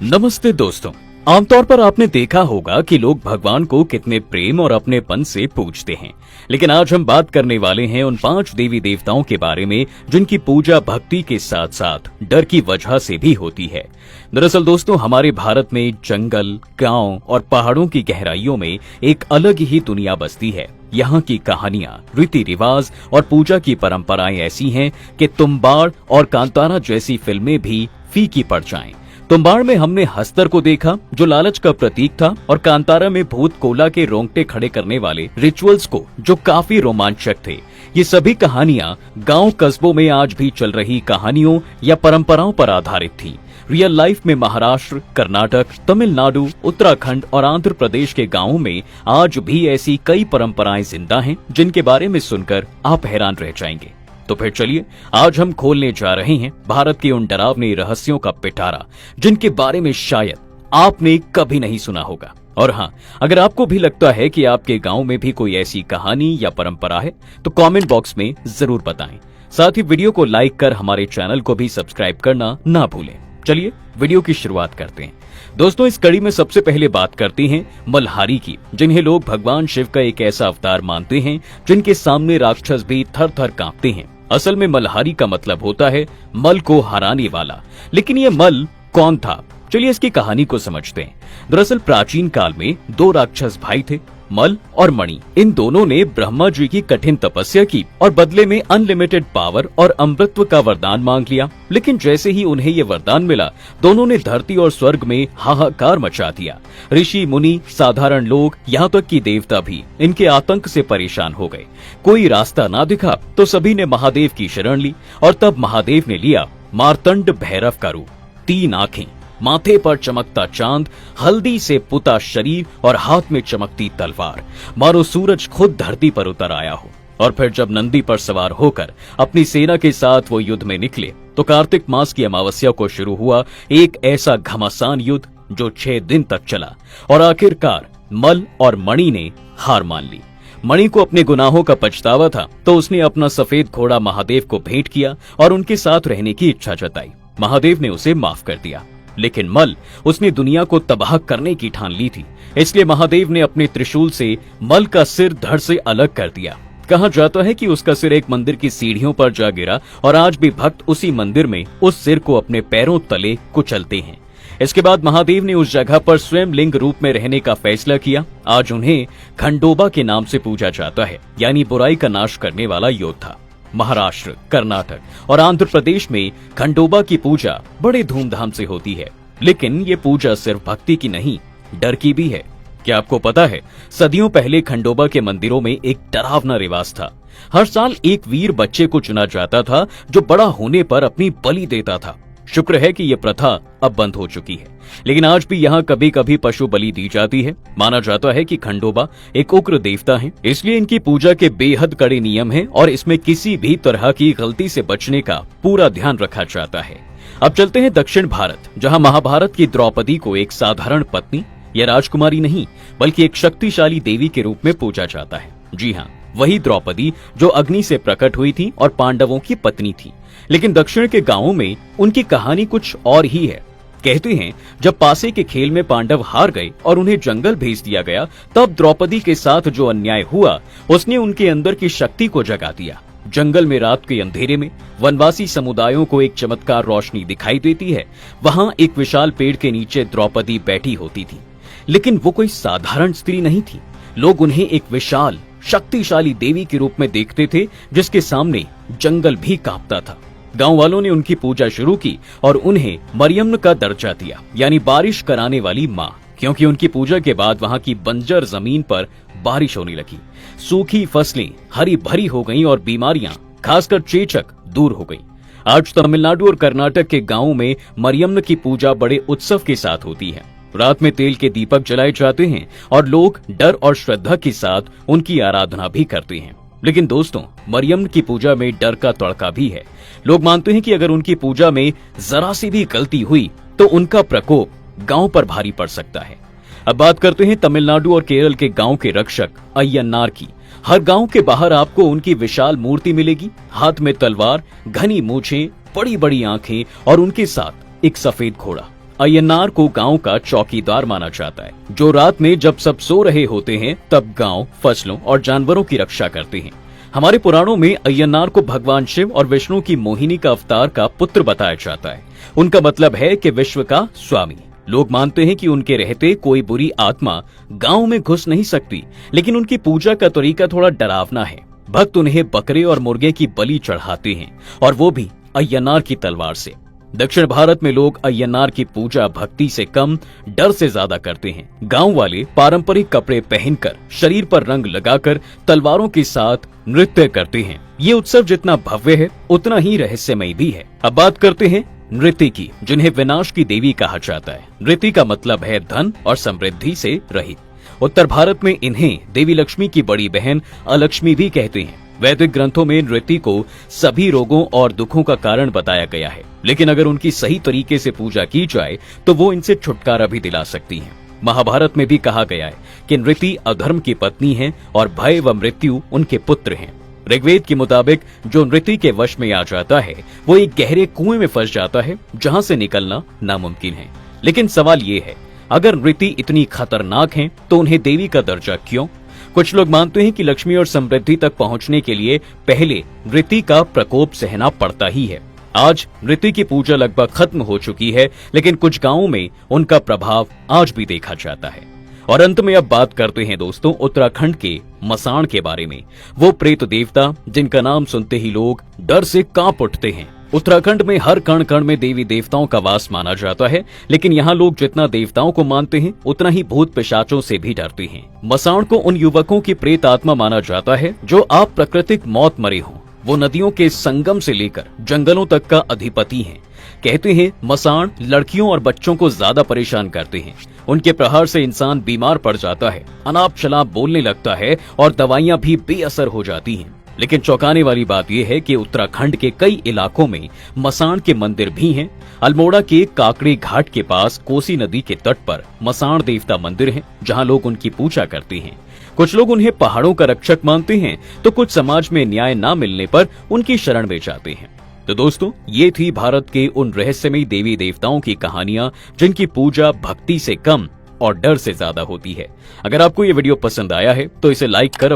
नमस्ते दोस्तों। आमतौर पर आपने देखा होगा कि लोग भगवान को कितने प्रेम और अपनेपन से पूजते हैं, लेकिन आज हम बात करने वाले हैं उन 5 देवी देवताओं के बारे में जिनकी पूजा भक्ति के साथ साथ डर की वजह से भी होती है। दरअसल दोस्तों, हमारे भारत में जंगल, गांव और पहाड़ों की गहराइयों में एक अलग ही दुनिया बसती है। यहाँ की कहानियां, रीति रिवाज और पूजा की परंपराएं ऐसी हैं कि तुम्बाड़ और कांतारा जैसी फिल्में भी फीकी पड़ जाएं। तुम्बाड़ में हमने हस्तर को देखा जो लालच का प्रतीक था, और कांतारा में भूत कोला के रोंगटे खड़े करने वाले रिचुअल्स को जो काफी रोमांचक थे। ये सभी कहानियां गांव कस्बों में आज भी चल रही कहानियों या परंपराओं पर आधारित थी। रियल लाइफ में महाराष्ट्र, कर्नाटक, तमिलनाडु, उत्तराखंड और आंध्र प्रदेश के गांवों में आज भी ऐसी कई परंपराएं जिंदा हैं जिनके बारे में सुनकर आप हैरान रह जाएंगे। तो फिर चलिए, आज हम खोलने जा रहे हैं भारत के उन डरावने रहस्यों का पिटारा जिनके बारे में शायद आपने कभी नहीं सुना होगा। और हाँ, अगर आपको भी लगता है कि आपके गांव में भी कोई ऐसी कहानी या परंपरा है तो कमेंट बॉक्स में जरूर बताएं। साथ ही वीडियो को लाइक कर हमारे चैनल को भी सब्सक्राइब करना ना भूलें। चलिए वीडियो की शुरुआत करते हैं। दोस्तों, इस कड़ी में सबसे पहले बात करते हैं मल्हारी की, जिन्हें लोग भगवान शिव का एक ऐसा अवतार मानते हैं जिनके सामने राक्षस भी थर थर कांपते हैं। असल में मल्हारी का मतलब होता है मल को हराने वाला। लेकिन ये मल कौन था? चलिए इसकी कहानी को समझते हैं। दरअसल प्राचीन काल में 2 राक्षस भाई थे, मल और मणि। इन दोनों ने ब्रह्मा जी की कठिन तपस्या की और बदले में अनलिमिटेड पावर और अमृतत्व का वरदान मांग लिया। लेकिन जैसे ही उन्हें ये वरदान मिला, दोनों ने धरती और स्वर्ग में हाहाकार मचा दिया। ऋषि मुनि, साधारण लोग, यहाँ तक कि देवता भी इनके आतंक से परेशान हो गए। कोई रास्ता ना दिखा तो सभी ने महादेव की शरण ली, और तब महादेव ने लिया मार्तंड भैरव का रूप। 3 आंखें, माथे पर चमकता चांद, हल्दी से पुता शरीर और हाथ में चमकती तलवार, मानो सूरज खुद धरती पर उतर आया हो। और फिर जब नंदी पर सवार होकर अपनी सेना के साथ वो युद्ध में निकले तो कार्तिक मास की अमावस्या को शुरू हुआ एक ऐसा घमासान युद्ध जो 6 दिन तक चला, और आखिरकार मल और मणि ने हार मान ली। मणि को अपने गुनाहों का पछतावा था, तो उसने अपना सफेद घोड़ा महादेव को भेंट किया और उनके साथ रहने की इच्छा जताई। महादेव ने उसे माफ कर दिया। लेकिन मल, उसने दुनिया को तबाह करने की ठान ली थी, इसलिए महादेव ने अपने त्रिशूल से मल का सिर धड़ से अलग कर दिया। कहा जाता है कि उसका सिर एक मंदिर की सीढ़ियों पर जा गिरा, और आज भी भक्त उसी मंदिर में उस सिर को अपने पैरों तले कुचलते हैं। इसके बाद महादेव ने उस जगह पर स्वयं लिंग रूप में रहने का फैसला किया। आज उन्हें खंडोबा के नाम से पूजा जाता है, यानी बुराई का नाश करने वाला योद्धा। महाराष्ट्र, कर्नाटक और आंध्र प्रदेश में खंडोबा की पूजा बड़े धूमधाम से होती है। लेकिन ये पूजा सिर्फ भक्ति की नहीं, डर की भी है। क्या आपको पता है, सदियों पहले खंडोबा के मंदिरों में एक डरावना रिवाज था। हर साल एक वीर बच्चे को चुना जाता था जो बड़ा होने पर अपनी बलि देता था। शुक्र है कि यह प्रथा अब बंद हो चुकी है, लेकिन आज भी यहाँ कभी कभी पशु बलि दी जाती है। माना जाता है कि खंडोबा एक उग्र देवता है, इसलिए इनकी पूजा के बेहद कड़े नियम हैं और इसमें किसी भी तरह की गलती से बचने का पूरा ध्यान रखा जाता है। अब चलते हैं दक्षिण भारत, जहाँ महाभारत की द्रौपदी को एक साधारण पत्नी या राजकुमारी नहीं, बल्कि एक शक्तिशाली देवी के रूप में पूजा जाता है। जी हाँ, वही द्रौपदी जो अग्नि से प्रकट हुई थी और पांडवों की पत्नी थी। लेकिन दक्षिण के गांवों में उनकी कहानी कुछ और ही है। कहते हैं, जब पासे के खेल में पांडव हार गए और उन्हें जंगल भेज दिया गया, तब द्रौपदी के साथ जो अन्याय हुआ उसने उनके अंदर की शक्ति को जगा दिया। जंगल में रात के अंधेरे में वनवासी समुदायों को एक चमत्कार रोशनी दिखाई देती है। वहां एक विशाल पेड़ के नीचे द्रौपदी बैठी होती थी, लेकिन वो कोई साधारण स्त्री नहीं थी। लोग उन्हें एक विशाल शक्तिशाली देवी के रूप में देखते थे, जिसके सामने जंगल भी कांपता था। गांव वालों ने उनकी पूजा शुरू की और उन्हें मरियम का दर्जा दिया, यानी बारिश कराने वाली माँ, क्योंकि उनकी पूजा के बाद वहां की बंजर जमीन पर बारिश होने लगी। सूखी फसलें हरी भरी हो गईं और बीमारियां, खासकर चेचक, दूर हो गईं। आज तमिलनाडु और कर्नाटक के गांवों में मरियम की पूजा बड़े उत्सव के साथ होती है। रात में तेल के दीपक जलाए जाते हैं और लोग डर और श्रद्धा के साथ उनकी आराधना भी करते हैं। लेकिन दोस्तों, मरियम की पूजा में डर का तड़का भी है। लोग मानते हैं कि अगर उनकी पूजा में जरा सी भी गलती हुई तो उनका प्रकोप गांव पर भारी पड़ सकता है। अब बात करते हैं तमिलनाडु और केरल के गांव के रक्षक अय्यनार की। हर गांव के बाहर आपको उनकी विशाल मूर्ति मिलेगी, हाथ में तलवार, घनी मूछें, बड़ी बड़ी आंखें और उनके साथ एक सफेद घोड़ा। अय्यनार को गांव का चौकीदार माना जाता है, जो रात में जब सब सो रहे होते हैं तब गांव, फसलों और जानवरों की रक्षा करते हैं। हमारे पुराणों में अय्यनार को भगवान शिव और विष्णु की मोहिनी का अवतार का पुत्र बताया जाता है। उनका मतलब है कि विश्व का स्वामी। लोग मानते हैं कि उनके रहते कोई बुरी आत्मा गांव में घुस नहीं सकती, लेकिन उनकी पूजा का तरीका थोड़ा डरावना है। भक्त उन्हें बकरे और मुर्गे की बलि चढ़ाते हैं, और वो भी अय्यनार की तलवार से। दक्षिण भारत में लोग अय्यनार की पूजा भक्ति से कम डर से ज्यादा करते हैं। गांव वाले पारंपरिक कपड़े पहनकर, शरीर पर रंग लगाकर, तलवारों के साथ नृत्य करते हैं। ये उत्सव जितना भव्य है उतना ही रहस्यमय भी है। अब बात करते हैं नृत्य की, जिन्हें विनाश की देवी कहा जाता है। नृत्य का मतलब है धन और समृद्धि से रहित। उत्तर भारत में इन्हें देवी लक्ष्मी की बड़ी बहन अलक्ष्मी भी कहते हैं। वैदिक ग्रंथों में नृत्य को सभी रोगों और दुखों का कारण बताया गया है, लेकिन अगर उनकी सही तरीके से पूजा की जाए तो वो इनसे छुटकारा भी दिला सकती हैं। महाभारत में भी कहा गया है कि नृत्य अधर्म की पत्नी है और भय व मृत्यु उनके पुत्र हैं। ऋग्वेद के मुताबिक जो नृत्य के वश में आ जाता है वो एक गहरे कुएं में फंस जाता है, जहां से निकलना नामुमकिन है। लेकिन सवाल ये है, अगर नृत्य इतनी खतरनाक है तो उन्हें देवी का दर्जा क्यों? कुछ लोग मानते हैं कि लक्ष्मी और समृद्धि तक पहुंचने के लिए पहले नृत्य का प्रकोप सहना पड़ता ही है। आज नृत्य की पूजा लगभग खत्म हो चुकी है, लेकिन कुछ गांवों में उनका प्रभाव आज भी देखा जाता है। और अंत में अब बात करते हैं दोस्तों उत्तराखंड के मसाण के बारे में। वो प्रेत देवता जिनका नाम सुनते ही लोग डर से कांप उठते हैं। उत्तराखंड में हर कण कण में देवी देवताओं का वास माना जाता है, लेकिन यहाँ लोग जितना देवताओं को मानते हैं उतना ही भूत पिशाचों से भी डरते हैं। मसाण को उन युवकों की प्रेत आत्मा माना जाता है जो आप प्राकृतिक मौत मरे हों। वो नदियों के संगम से लेकर जंगलों तक का अधिपति हैं। कहते हैं मसाण लड़कियों और बच्चों को ज्यादा परेशान करते हैं। उनके प्रहार से इंसान बीमार पड़ जाता है, अनाप शनाप बोलने लगता है और दवाइयां भी बेअसर हो जाती हैं। लेकिन चौंकाने वाली बात यह है कि उत्तराखंड के कई इलाकों में मसाण के मंदिर भी हैं। अल्मोड़ा के काकड़ी घाट के पास कोसी नदी के तट पर मसाण देवता मंदिर है, जहां लोग उनकी पूजा करते हैं। कुछ लोग उन्हें पहाड़ों का रक्षक मानते हैं, तो कुछ समाज में न्याय न मिलने पर उनकी शरण में जाते हैं। तो दोस्तों, ये थी भारत के उन रहस्यमयी देवी देवताओं की कहानियां जिनकी पूजा भक्ति से कम और डर से ज्यादा होती है। अगर आपको ये वीडियो पसंद आया है तो इसे लाइक कर